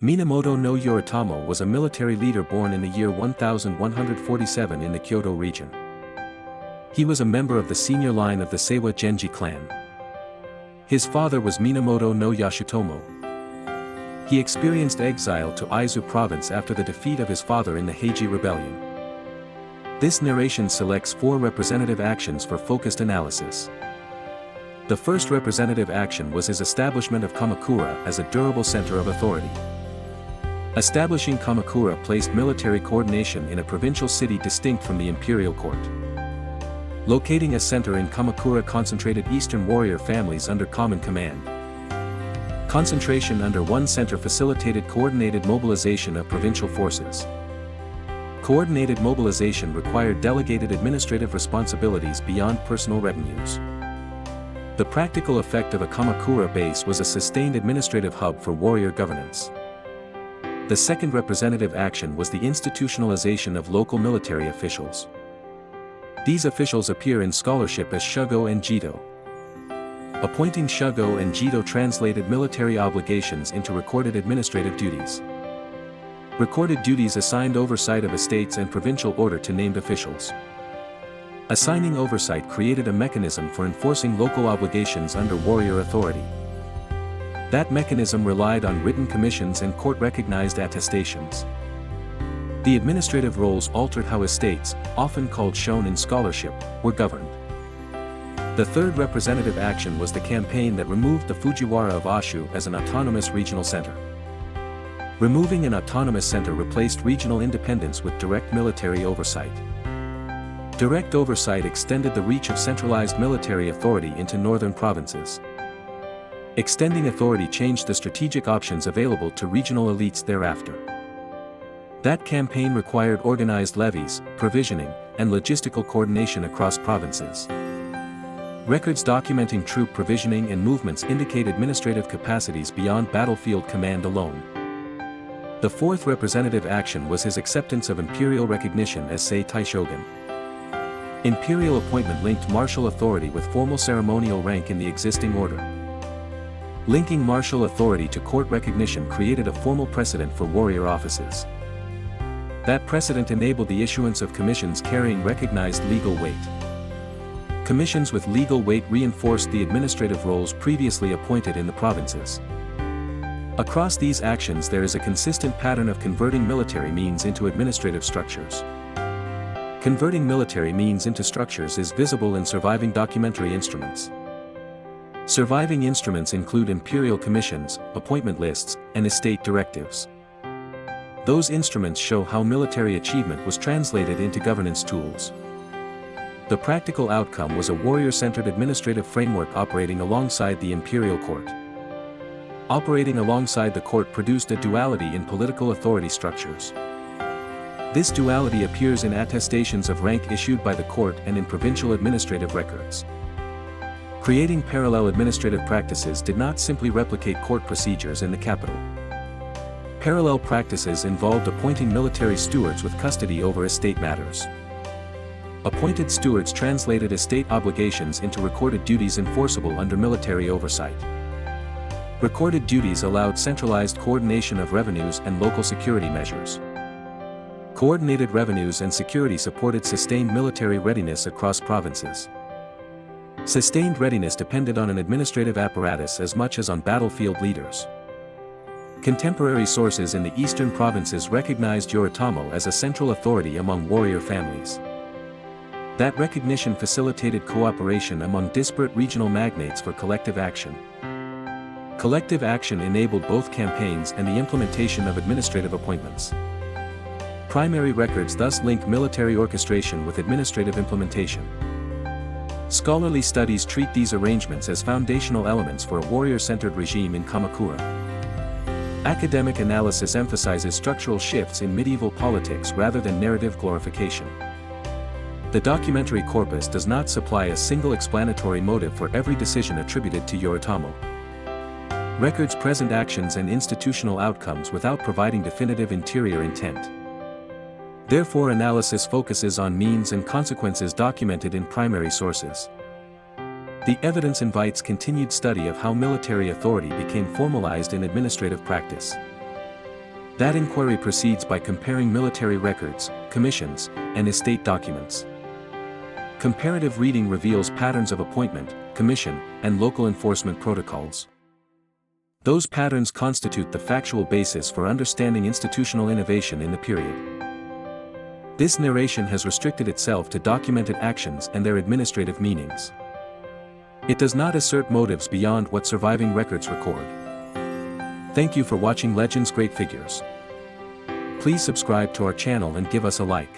Minamoto no Yoritomo was a military leader born in the year 1147 in the Kyoto region. He was a member of the senior line of the Seiwa Genji clan. His father was Minamoto no Yasutomo. He experienced exile to Aizu province after the defeat of his father in the Heiji rebellion. This narration selects 4 representative actions for focused analysis. The first representative action was his establishment of Kamakura as a durable center of authority. Establishing Kamakura placed military coordination in a provincial city distinct from the imperial court. Locating a center in Kamakura concentrated eastern warrior families under common command. Concentration under one center facilitated coordinated mobilization of provincial forces. Coordinated mobilization required delegated administrative responsibilities beyond personal revenues. The practical effect of a Kamakura base was a sustained administrative hub for warrior governance. The second representative action was the institutionalization of local military officials. These officials appear in scholarship as Shugo and Jito. Appointing Shugo and Jito translated military obligations into recorded administrative duties. Recorded duties assigned oversight of estates and provincial order to named officials. Assigning oversight created a mechanism for enforcing local obligations under warrior authority. That mechanism relied on written commissions and court-recognized attestations. The administrative roles altered how estates, often called shon in scholarship, were governed. The third representative action was the campaign that removed the Fujiwara of Ashu as an autonomous regional center. Removing an autonomous center replaced regional independence with direct military oversight. Direct oversight extended the reach of centralized military authority into northern provinces. Extending authority changed the strategic options available to regional elites thereafter. That campaign required organized levies, provisioning, and logistical coordination across provinces. Records documenting troop provisioning and movements indicate administrative capacities beyond battlefield command alone. The fourth representative action was his acceptance of imperial recognition as Sei-tai Shogun. Imperial appointment linked martial authority with formal ceremonial rank in the existing order. Linking martial authority to court recognition created a formal precedent for warrior offices. That precedent enabled the issuance of commissions carrying recognized legal weight. Commissions with legal weight reinforced the administrative roles previously appointed in the provinces. Across these actions there is a consistent pattern of converting military means into administrative structures. Converting military means into structures is visible in surviving documentary instruments. Surviving instruments include imperial commissions, appointment lists, and estate directives. Those instruments show how military achievement was translated into governance tools. The practical outcome was a warrior-centered administrative framework operating alongside the imperial court. Operating alongside the court produced a duality in political authority structures. This duality appears in attestations of rank issued by the court and in provincial administrative records. Creating parallel administrative practices did not simply replicate court procedures in the capital. Parallel practices involved appointing military stewards with custody over estate matters. Appointed stewards translated estate obligations into recorded duties enforceable under military oversight. Recorded duties allowed centralized coordination of revenues and local security measures. Coordinated revenues and security supported sustained military readiness across provinces. Sustained readiness depended on an administrative apparatus as much as on battlefield leaders. Contemporary sources in the eastern provinces recognized Yoritomo as a central authority among warrior families. That recognition facilitated cooperation among disparate regional magnates for collective action. Collective action enabled both campaigns and the implementation of administrative appointments. Primary records thus link military orchestration with administrative implementation. Scholarly studies treat these arrangements as foundational elements for a warrior-centered regime in Kamakura. Academic analysis emphasizes structural shifts in medieval politics rather than narrative glorification. The documentary corpus does not supply a single explanatory motive for every decision attributed to Yoritomo. Records present actions and institutional outcomes without providing definitive interior intent. Therefore, analysis focuses on means and consequences documented in primary sources. The evidence invites continued study of how military authority became formalized in administrative practice. That inquiry proceeds by comparing military records, commissions, and estate documents. Comparative reading reveals patterns of appointment, commission, and local enforcement protocols. Those patterns constitute the factual basis for understanding institutional innovation in the period. This narration has restricted itself to documented actions and their administrative meanings. It does not assert motives beyond what surviving records record. Thank you for watching Legends Great Figures. Please subscribe to our channel and give us a like.